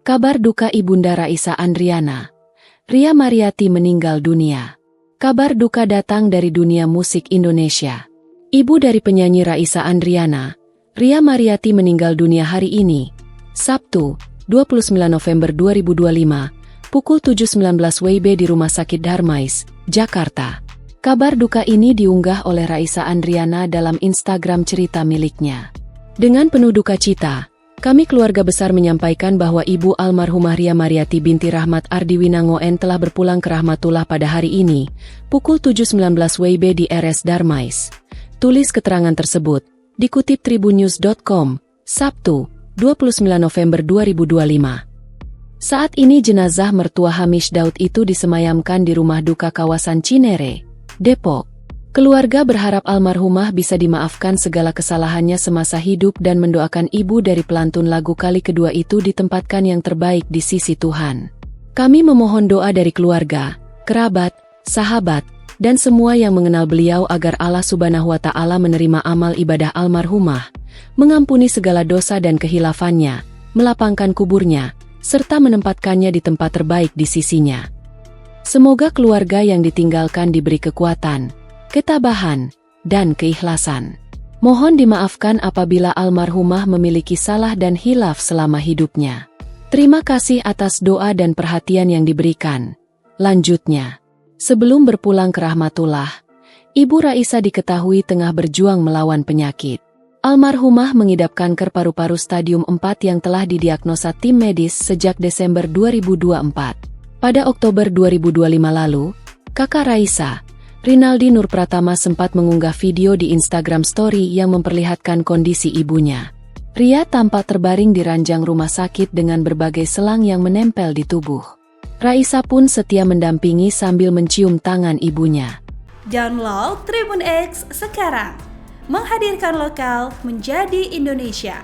Kabar duka Ibunda Raisa Andriana. Ria Mariati meninggal dunia. Kabar duka datang dari dunia musik Indonesia. Ibu dari penyanyi Raisa Andriana, Ria Mariati meninggal dunia hari ini, Sabtu, 29 November 2025, pukul 7.19 WIB di Rumah Sakit Darmais, Jakarta. Kabar duka ini diunggah oleh Raisa Andriana dalam Instagram cerita miliknya. Dengan penuh duka cita, kami keluarga besar menyampaikan bahwa Ibu almarhumah Ria Mariati binti Rahmat Ardiwinangoen telah berpulang ke rahmatullah pada hari ini, pukul 7.19 WIB di RS Darmais. Tulis keterangan tersebut, dikutip tribunnews.com, Sabtu, 29 November 2025. Saat ini jenazah mertua Hamish Daud itu disemayamkan di rumah duka kawasan Cinere, Depok. Keluarga berharap almarhumah bisa dimaafkan segala kesalahannya semasa hidup dan mendoakan ibu dari pelantun lagu kali kedua itu ditempatkan yang terbaik di sisi Tuhan. Kami memohon doa dari keluarga, kerabat, sahabat, dan semua yang mengenal beliau agar Allah Subhanahu wa Ta'ala menerima amal ibadah almarhumah, mengampuni segala dosa dan kehilafannya, melapangkan kuburnya, serta menempatkannya di tempat terbaik di sisinya. Semoga keluarga yang ditinggalkan diberi kekuatan, ketabahan, dan keikhlasan. Mohon dimaafkan apabila almarhumah memiliki salah dan hilaf selama hidupnya. Terima kasih atas doa dan perhatian yang diberikan. Lanjutnya, sebelum berpulang ke rahmatullah, Ibu Raisa diketahui tengah berjuang melawan penyakit. Almarhumah mengidap kanker paru-paru stadium 4 yang telah didiagnosa tim medis sejak Desember 2024. Pada Oktober 2025 lalu, kakak Raisa, Rinaldi Nurpratama sempat mengunggah video di Instagram Story yang memperlihatkan kondisi ibunya. Ria tampak terbaring di ranjang rumah sakit dengan berbagai selang yang menempel di tubuh. Raisa pun setia mendampingi sambil mencium tangan ibunya. Download Tribun X sekarang, menghadirkan lokal menjadi Indonesia.